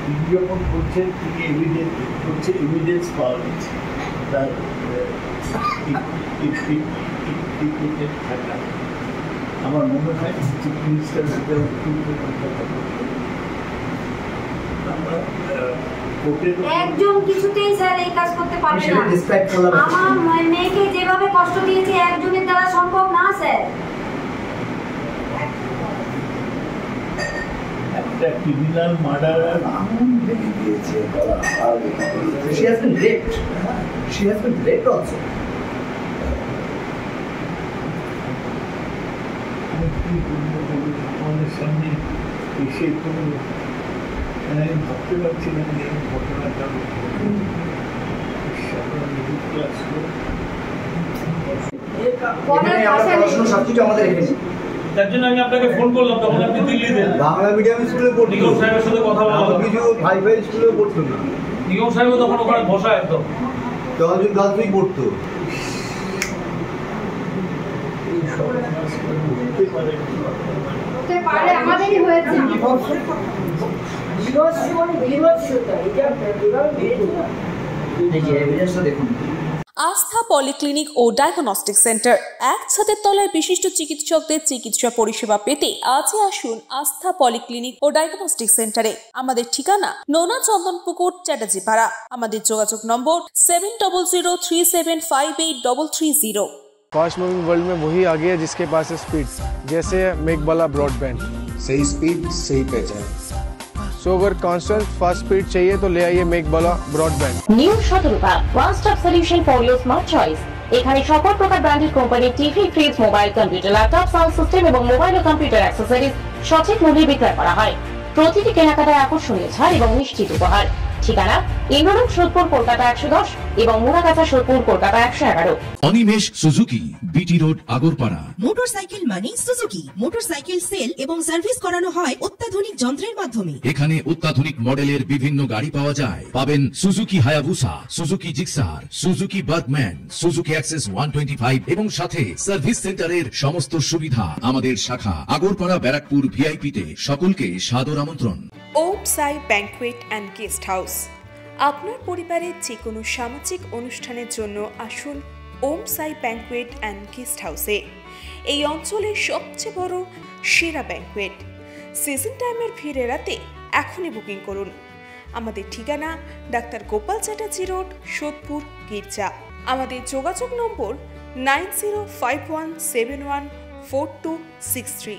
তিনি যখন করছেন তিনি এভিডেন্স পাওয়া গেছে তার থাকা। আমার মনে হয় চিফ মিনিস্টার একজন কিছুতেই স্যার এই কাজ করতে পারবে না। আমার মেয়েকে যেভাবে কষ্ট দিয়েছে একজনের দ্বারা সম্ভব না স্যার। একটা ক্রিমিনাল মার্ডারার আগুন ভেঙে দিয়েছে। She has been raped. She has been raped also. আমাদের সামনে এসে তো আমি ভাবতে পারছি না যে এই ঘটনাটা তার জন্য আমি আপনাকে ফোন করলাম, তখন আপনি দিল্লিতে বাংলা মিডিয়াম স্কুলে পড়তো, নিগম সাহেবের সাথে কথা বললাম, কিছু ভাই স্কুলেও পড়তো না। নিগম সাহেব তখন ওখানে বসা একদম জগৎ গাছই পড়তো। আমাদেরই হয়েছে। আস্থা পলিক্লিনিক ও ডায়াগনস্টিক সেন্টার, এক ছাদের তলায় বিশিষ্ট চিকিৎসকদের চিকিৎসা পরিষেবা পেতে আজই আসুন আস্থা পলিক্লিনিক ও ডায়াগনস্টিক সেন্টারে। আমাদের ঠিকানা নোনা চন্দনপুকুর, চ্যাটার্জিপাড়া। আমাদের যোগাযোগ নম্বর 7003758330। फास्ट मूविंग वर्ल्ड में वही आगे है जिसके पास है स्पीड, जैसे मेघबाला ब्रॉडबैंड। सही स्पीड सही पहचान। सो अगर कांस्टेंट फास्ट स्पीड चाहिए तो ले आइए Meghbala broadband. New Shatarupa one stop solution for your smart choice. এখানে সকল প্রকার ব্র্যান্ডেড কোম্পানির TV, fridge, mobile, computer, laptop, sound system এবং মোবাইল ও কম্পিউটার অ্যাক্সেসরিজ সঠিক মূল্যে বিক্রয় করা হয়। প্রতিটি কেনাকাটায় আকর্ষণীয় ছাড় এবং নিশ্চিত উপহার। ঠিকানা ইন্দ্রনগর, সোদপুর, কলকাতা 110 এবং Muragachha, Sodepur, Kolkata 111। Animesh Suzuki, BT road, Agarpara. Motorcycle মানে সুজুকি। মোটরসাইকেল সেল এবং সার্ভিস করানো হয় অত্যাধুনিক যন্ত্রের মাধ্যমে। এখানে অত্যাধুনিক মডেলের বিভিন্ন গাড়ি পাওয়া যায়। পাবেন Suzuki Hayabusa, Suzuki Gixxer, Suzuki Bergman, Suzuki access 125 এবং সাথে সার্ভিস সেন্টারের সমস্ত সুবিধা। আমাদের শাখা আগরপাড়া, ব্যারাকপুর ভিআইপি তে। সকলকে সাদর আমন্ত্রণ। ওম সাই ব্যাংকুয়েট অ্যান্ড গেস্ট হাউস। আপনার পরিবারের যে কোনো সামাজিক অনুষ্ঠানের জন্য আসুন ওম সাই ব্যাংকুয়েট অ্যান্ড গেস্ট হাউসে। এই অঞ্চলের সবচেয়ে বড় সেরা ব্যাংকুয়েট। সিজন টাইমের ভিড় এড়াতে এখনই বুকিং করুন। আমাদের ঠিকানা ডাক্তার গোপাল চ্যাটার্জি রোড, সোদপুর, গির্জা। আমাদের যোগাযোগ নম্বর 9051714263।